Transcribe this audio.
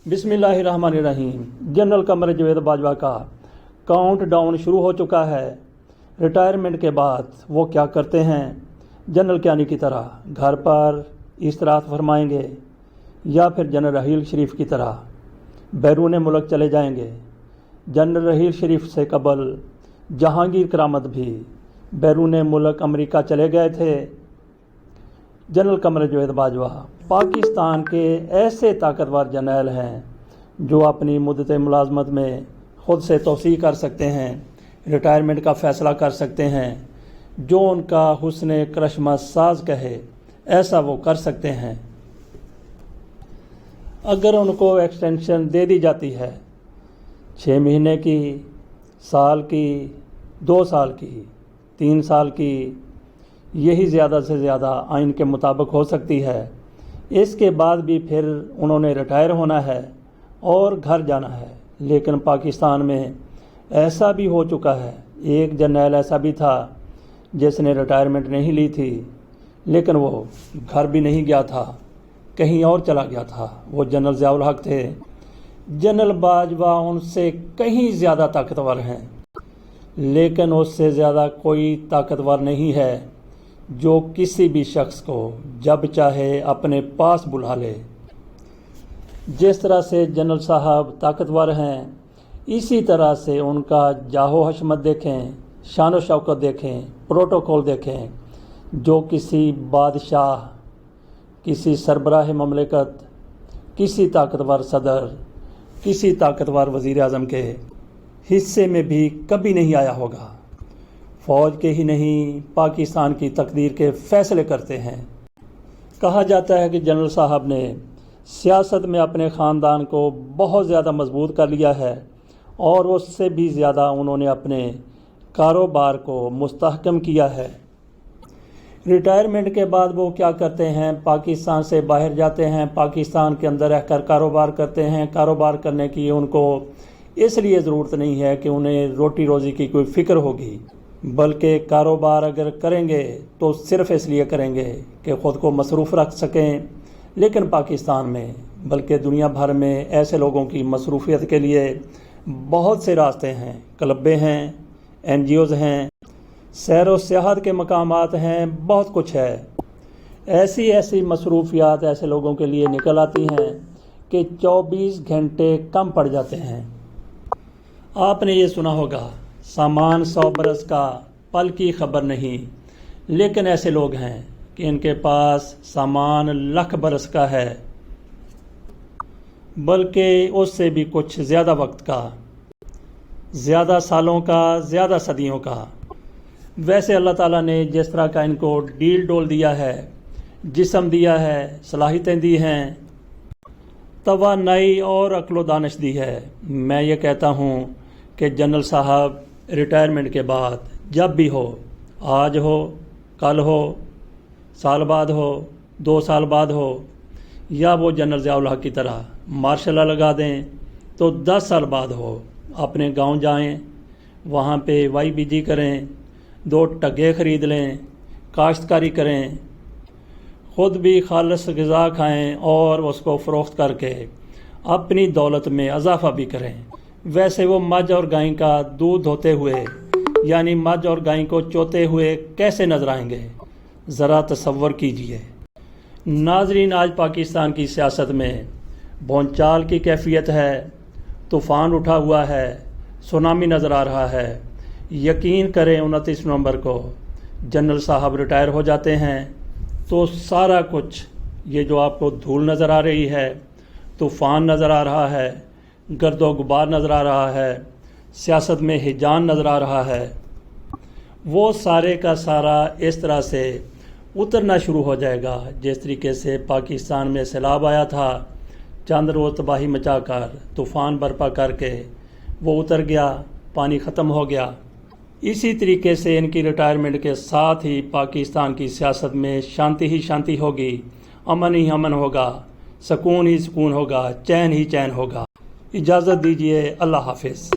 बिस्मिल्लाहिर्रहमानिर्रहीम। जनरल कमर जावेद बाजवा का count down शुरू हो चुका है। रिटायरमेंट के बाद वो क्या करते हैं? जनरल कियानी की तरह घर पर इस्तराहत फरमाएंगे या फिर जनरल रहील शरीफ की तरह बैरून मुल्क चले जाएंगे? जनरल रहील शरीफ से कबल जहांगीर करामत भी बैरून मुल्क अमेरिका चले गए थे। जनरल कमर जावेद बाजवा पाकिस्तान के ऐसे ताकतवर जर्नैल हैं जो अपनी मुद्दत मुलाजमत में ख़ुद से तोसी कर सकते हैं, रिटायरमेंट का फ़ैसला कर सकते हैं। जो उनका हुस्न करशमत साज कहे ऐसा वो कर सकते हैं। अगर उनको एक्सटेंशन दे दी जाती है 6 महीने की, साल की, 2 साल की, 3 साल की, यही ज़्यादा से ज़्यादा आइन के मुताबिक हो सकती है। इसके बाद भी फिर उन्होंने रिटायर होना है और घर जाना है। लेकिन पाकिस्तान में ऐसा भी हो चुका है, एक जर्नैल ऐसा भी था जिसने रिटायरमेंट नहीं ली थी, लेकिन वो घर भी नहीं गया था, कहीं और चला गया था। वो जनरल ज़ियाउल हक थे। जनरल बाजवा उनसे कहीं ज़्यादा ताकतवर हैं, लेकिन उससे ज़्यादा कोई ताकतवर नहीं है जो किसी भी शख्स को जब चाहे अपने पास बुला ले। जिस तरह से जनरल साहब ताकतवर हैं, इसी तरह से उनका जाहो हशमत देखें, शान शौकत देखें, प्रोटोकॉल देखें। जो किसी बादशाह, किसी सरबराह ममलिकत, किसी ताकतवर सदर, किसी ताकतवर वज़ीर आज़म के हिस्से में भी कभी नहीं आया होगा। फ़ौज के ही नहीं, पाकिस्तान की तकदीर के फ़ैसले करते हैं। कहा जाता है कि जनरल साहब ने सियासत में अपने ख़ानदान को बहुत ज़्यादा मजबूत कर लिया है और उससे भी ज़्यादा उन्होंने अपने कारोबार को मुस्तहकम किया है। रिटायरमेंट के बाद वो क्या करते हैं? पाकिस्तान से बाहर जाते हैं, पाकिस्तान के अंदर रहकर कारोबार करते हैं। कारोबार करने की उनको इसलिए ज़रूरत नहीं है कि उन्हें रोटी रोज़ी की कोई फ़िक्र होगी, बल्कि कारोबार अगर करेंगे तो सिर्फ़ इसलिए करेंगे कि ख़ुद को मसरूफ़ रख सकें। लेकिन पाकिस्तान में बल्कि दुनिया भर में ऐसे लोगों की मसरूफ़ियत के लिए बहुत से रास्ते हैं, क्लबें हैं, NGOs हैं, सैर व सियाहत के मकामात हैं, बहुत कुछ है। ऐसी मसरूफ़ियात ऐसे लोगों के लिए निकल आती हैं कि 24 घंटे कम पड़ जाते हैं। आपने ये सुना होगा, सामान 100 बरस का, पल की खबर नहीं। लेकिन ऐसे लोग हैं कि इनके पास सामान लाख बरस का है, बल्कि उससे भी कुछ ज़्यादा वक्त का, ज़्यादा सालों का, ज़्यादा सदियों का। वैसे अल्लाह ताला ने जिस तरह का इनको डील डोल दिया है, जिस्म दिया है, सलाहियतें दी हैं, तवानाई और अक्ल व दानिश दी है, मैं ये कहता हूँ कि जनरल साहब रिटायरमेंट के बाद जब भी हो, आज हो, कल हो, साल बाद हो, 2 साल बाद हो, या वो जनरल ज़ियाउल हक की तरह मार्शल लगा दें तो 10 साल बाद हो, अपने गांव जाएं, वहाँ पे YBG करें, 2 टगे ख़रीद लें, काश्तकारी करें, ख़ुद भी खालिस ग़िज़ा खाएं और उसको फ़रोख्त करके अपनी दौलत में इजाफ़ा भी करें। वैसे वो मझ और गाय का दूध धोते हुए, यानी मझ और गाय को चोते हुए कैसे नजर आएंगे? ज़रा तसव्वुर कीजिए। नाज़रीन, आज पाकिस्तान की सियासत में भौचाल की कैफियत है, तूफ़ान उठा हुआ है, सुनामी नज़र आ रहा है। यकीन करें 29 नवंबर को जनरल साहब रिटायर हो जाते हैं तो सारा कुछ, ये जो आपको धूल नज़र आ रही है, तूफ़ान नज़र आ रहा है, गर्दो गुबार नज़र आ रहा है, सियासत में हिजान नज़र आ रहा है, वो सारे का सारा इस तरह से उतरना शुरू हो जाएगा जिस तरीके से पाकिस्तान में सैलाब आया था। चंद रोज़ तबाही मचाकर, तूफ़ान बर्पा करके वो उतर गया, पानी ख़त्म हो गया। इसी तरीके से इनकी रिटायरमेंट के साथ ही पाकिस्तान की सियासत में शांति ही शांति होगी, अमन ही अमन होगा, सुकून ही सुकून होगा, चैन ही चैन होगा। इजाज़त दीजिए। अल्लाह हाफिज़।